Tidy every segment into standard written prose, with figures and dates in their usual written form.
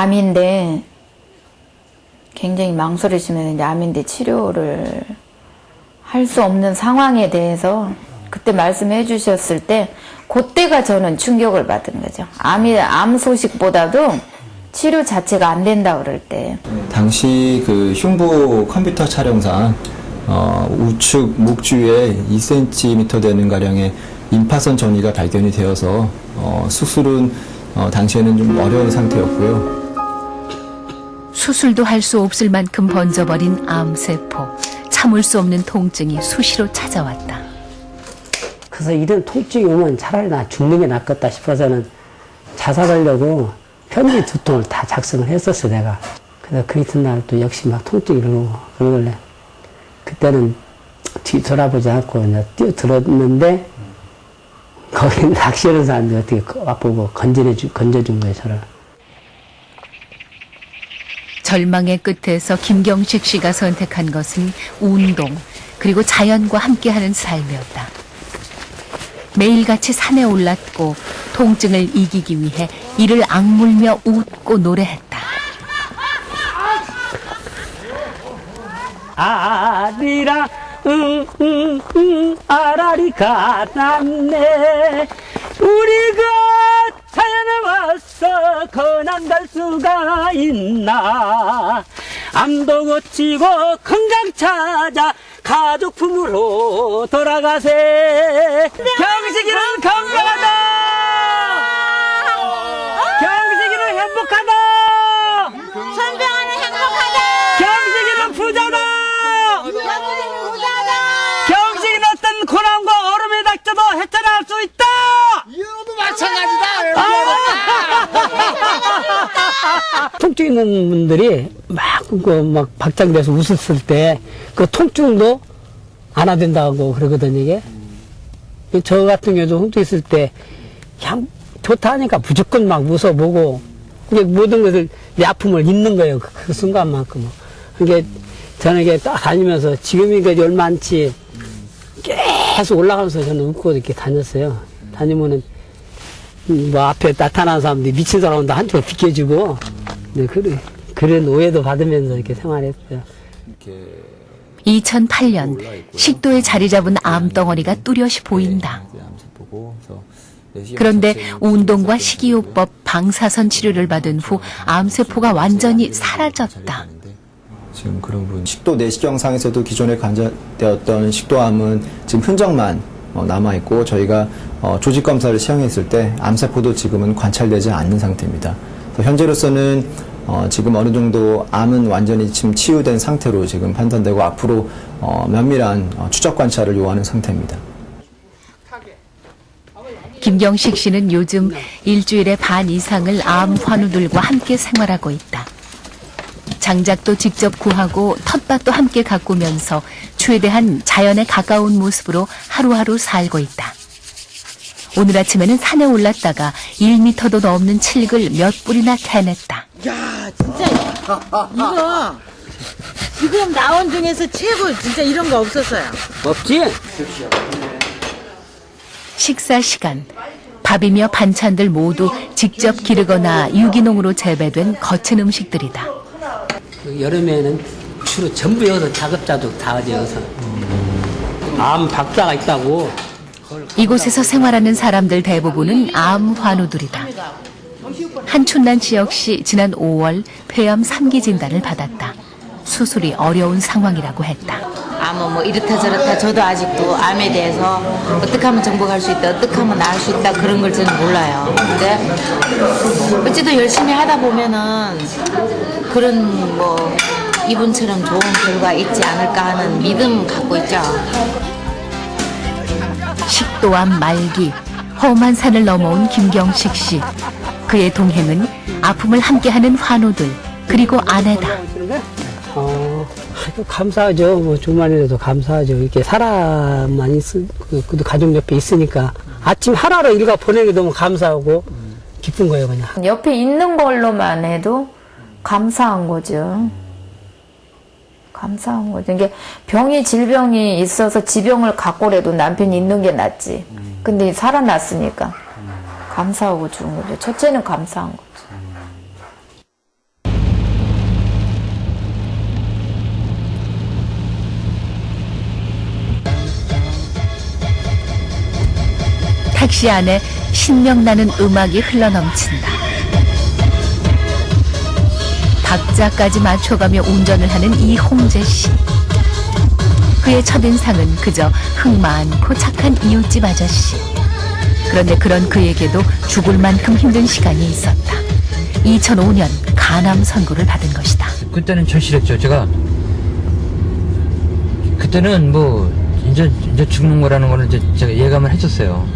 암인데 굉장히 망설이시면 이제 암인데 치료를 할 수 없는 상황에 대해서 그때 말씀해 주셨을 때 그때가 저는 충격을 받은 거죠. 암 소식보다도 치료 자체가 안 된다 그럴 때. 당시 그 흉부 컴퓨터 촬영상 우측 목 주위에 2cm 되는 가량의 임파선 전이가 발견이 되어서 수술은 당시에는 좀 어려운 상태였고요. 수술도 할 수 없을 만큼 번져버린 암세포. 참을 수 없는 통증이 수시로 찾아왔다. 그래서 이런 통증이 오면 차라리 나 죽는 게 낫겠다 싶어서는 자살하려고 편지 2통을 다 작성을 했었어 내가. 그래서 그 이튿날 또 역시 막 통증이 오고 그러길래 그때는 뒤 돌아보지 않고 그냥 뛰어들었는데 거기 낚시하는 사람들이 어떻게 와보고 건져준 거예요 저를. 절망의 끝에서 김경식 씨가 선택한 것은 운동, 그리고 자연과 함께하는 삶이었다. 매일같이 산에 올랐고 통증을 이기기 위해 이를 악물며 웃고 노래했다. 아리라 아라리가 났네 우리가 자연에 와서 고난갈 수가 있나 암도 고치고 건강 찾아 가족품으로 돌아가세 경식이는 건강하다 경식이는 행복하다 선병아는 행복하다 경식이는 부자다 경식이는 어떤 고난과 얼음에 닥쳐도 헤쳐나갈 수 있다 이거도 마찬가지다 통증 있는 분들이 막 박장대서 웃었을 때 그 통증도 안 와된다고 그러거든요, 이게. 저 같은 경우도 통증 있을 때 그냥 좋다 하니까 무조건 막 웃어보고 이게 모든 것을 내 아픔을 잊는 거예요, 그 순간만큼. 이게 저는 이게 딱 다니면서 지금이 그 얼마안치 계속 올라가면서 저는 웃고 이렇게 다녔어요. 다니면은 뭐 앞에 나타나는 사람들이 미친 사람 온다 한쪽을 비켜주고 네, 그런 오해도 받으면서 이렇게 생활했어요. 2008년 식도에 자리 잡은 암덩어리가 뚜렷이 보인다. 그런데 운동과 식이요법, 방사선 치료를 받은 후 암세포가 완전히 사라졌다. 지금 그런 부분, 식도 내시경상에서도 기존에 관찰되었던 식도암은 지금 흔적만 남아있고 저희가 조직검사를 시행했을 때 암세포도 지금은 관찰되지 않는 상태입니다. 현재로서는 지금 어느 정도 암은 완전히 지금 치유된 상태로 지금 판단되고 앞으로 면밀한 추적 관찰을 요하는 상태입니다. 김경식 씨는 요즘 일주일에 반 이상을 암 환우들과 함께 생활하고 있다. 장작도 직접 구하고 텃밭도 함께 가꾸면서 최대한 자연에 가까운 모습으로 하루하루 살고 있다. 오늘 아침에는 산에 올랐다가 1m도 넘는 칡을 몇 뿌리나 캐냈다. 야 진짜 이거 지금 나온 중에서 최고 진짜 이런 거 없었어요. 없지? 식사 시간. 밥이며 반찬들 모두 직접 기르거나 유기농으로 재배된 거친 음식들이다. 여름에는 주로 전부 여기서 작업자도 다 하죠, 여기서. 암 박사가 있다고. 이곳에서 생활하는 사람들 대부분은 암 환우들이다. 한춘난 씨 역시 지난 5월 폐암 3기 진단을 받았다. 수술이 어려운 상황이라고 했다. 암은 뭐 이렇다 저렇다 저도 아직도 암에 대해서 어떻게 하면 정복할 수 있다 어떻게 하면 나을 수 있다 그런 걸 저는 몰라요. 근데 어찌도 열심히 하다 보면은 그런 뭐 이분처럼 좋은 결과 있지 않을까 하는 믿음 갖고 있죠. 식도암 말기, 험한 산을 넘어온 김경식 씨. 그의 동행은 아픔을 함께하는 환우들, 그리고 아내다. 감사하죠. 뭐 주말이라도 감사하죠. 이렇게 사람만 그 가족 옆에 있으니까 아침 하루하루 일과 보내기 너무 감사하고 기쁜 거예요, 그냥. 옆에 있는 걸로만 해도 감사한 거죠. 감사한 거죠. 이게 질병이 있어서 지병을 갖고라도 남편이 있는 게 낫지. 근데 살아났으니까 감사하고 좋은 거죠. 첫째는 감사한 거죠. 택시 안에 신명나는 음악이 흘러넘친다. 박자까지 맞춰가며 운전을 하는 이홍재 씨. 그의 첫인상은 그저 흥 많고 착한 이웃집 아저씨. 그런데 그런 그에게도 죽을 만큼 힘든 시간이 있었다. 2005년 간암 선고를 받은 것이다. 그때는 절실했죠. 그때는 뭐 이제 죽는 거라는 거는 이제 제가 예감을 했었어요.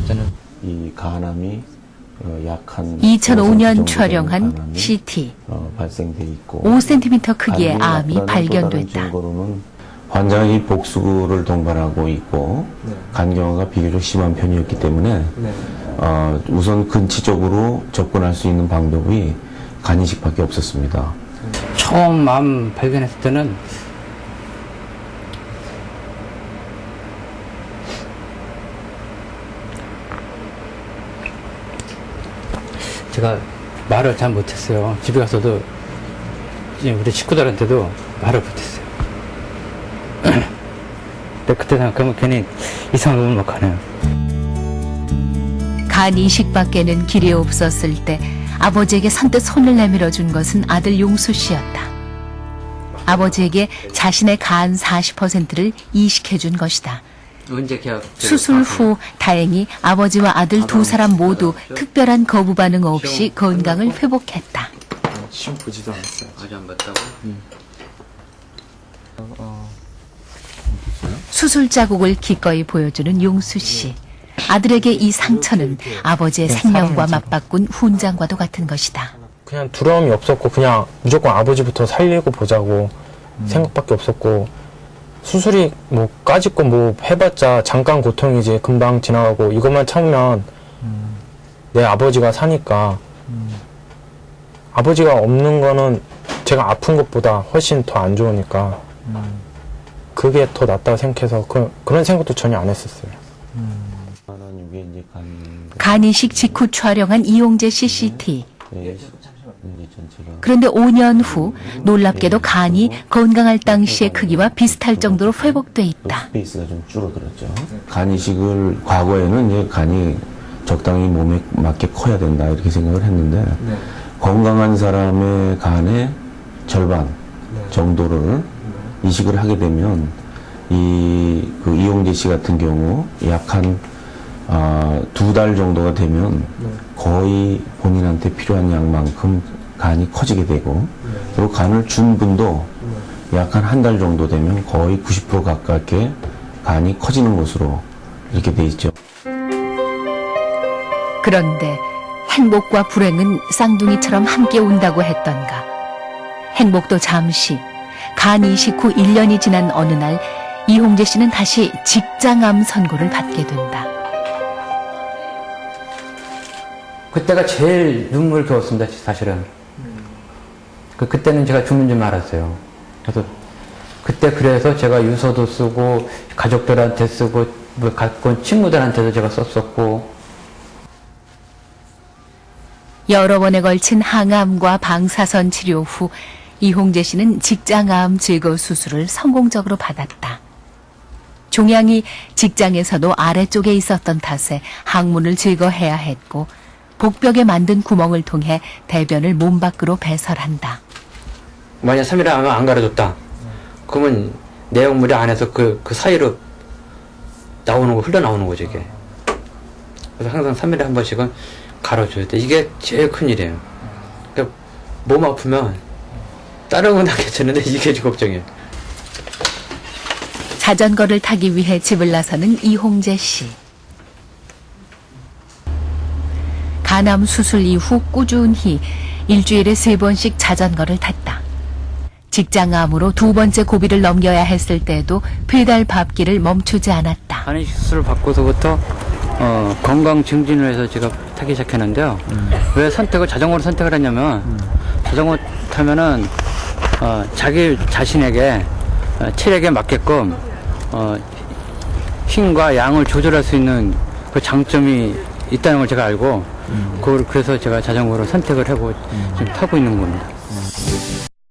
저는 이 간암이 약한 2005년 촬영한 CT. 발생돼 있고 5cm 크기의 암이 발견됐다. 증거로는 환자의 복수를 동반하고 있고 간경화가 비교적 심한 편이었기 때문에 우선 근치적으로 접근할 수 있는 방법이 간이식밖에 없었습니다. 처음 암 발견했을 때는 제가 말을 잘 못했어요. 집에 가서도 우리 식구들한테도 말을 못했어요. 근데 그때 생각하면 괜히 이상한 걸 막 하네요. 간 이식밖에는 길이 없었을 때 아버지에게 선뜻 손을 내밀어 준 것은 아들 용수 씨였다. 아버지에게 자신의 간 40%를 이식해 준 것이다. 수술 후 다행히 아버지와 아들 두 사람 모두 특별한 거부 반응 없이 건강을 회복했다. 시험 보지도 않았어요. 아직 안 봤다고? 수술 자국을 기꺼이 보여주는 용수 씨. 아들에게 이 상처는 아버지의 생명과 맞바꾼 훈장과도 같은 것이다. 그냥 두려움이 없었고 그냥 무조건 아버지부터 살리고 보자고 생각밖에 없었고 수술이 뭐 까짓거 뭐 해봤자 잠깐 고통이지 금방 지나가고 이것만 참으면 내 아버지가 사니까 아버지가 없는 거는 제가 아픈 것보다 훨씬 더 안 좋으니까 그게 더 낫다고 생각해서 그런 생각도 전혀 안 했었어요. 간 이식 직후 촬영한 이홍재 씨 CT. 그런데 5년 후 놀랍게도 간이 건강할 당시의 크기와 비슷할 정도로 회복돼 있다. 스페이스가 좀 줄어들었죠. 간 이식을 과거에는 이제 간이 적당히 몸에 맞게 커야 된다 이렇게 생각을 했는데 건강한 사람의 간의 절반 정도를 이식을 하게 되면 이홍재 씨 같은 경우 약 한 2달 정도가 되면 거의 본인한테 필요한 양만큼 간이 커지게 되고 그리고 간을 준 분도 약 한 달 정도 되면 거의 90% 가깝게 간이 커지는 것으로 이렇게 돼 있죠. 그런데 행복과 불행은 쌍둥이처럼 함께 온다고 했던가. 행복도 잠시, 간 이식 후 1년이 지난 어느 날 이홍재 씨는 다시 직장암 선고를 받게 된다. 그때가 제일 눈물겨웠습니다, 사실은. 그때는 제가 죽는 줄 알았어요. 그래서 제가 유서도 쓰고, 가족들한테 쓰고, 가까운 친구들한테도 제가 썼었고. 여러 번에 걸친 항암과 방사선 치료 후 이홍재 씨는 직장암 제거 수술을 성공적으로 받았다. 종양이 직장에서도 아래쪽에 있었던 탓에 항문을 제거해야 했고 복벽에 만든 구멍을 통해 대변을 몸 밖으로 배설한다. 만약 3일에 안 가려줬다. 그러면 내용물이 안에서 그 사이로 흘러나오는 거죠, 이게. 그래서 항상 3일에 한 번씩은 갈아줘야 돼. 이게 제일 큰일이에요. 그러니까 몸 아프면 다른 건 다 괜찮은데 이게 걱정이에요. 자전거를 타기 위해 집을 나서는 이홍재 씨. 간암 수술 이후 꾸준히 일주일에 3번씩 자전거를 탔다. 직장암으로 2번째 고비를 넘겨야 했을 때도 페달 밟기를 멈추지 않았다. 간이식 수술을 받고서부터 건강 증진을 해서 제가 타기 시작했는데요. 왜 자전거를 선택을 했냐면 자전거 타면은 자기 자신에게 체력에 맞게끔 힘과 양을 조절할 수 있는 그 장점이 있다는 걸 제가 알고 그래서 제가 자전거를 선택을 하고 지금 타고 있는 겁니다.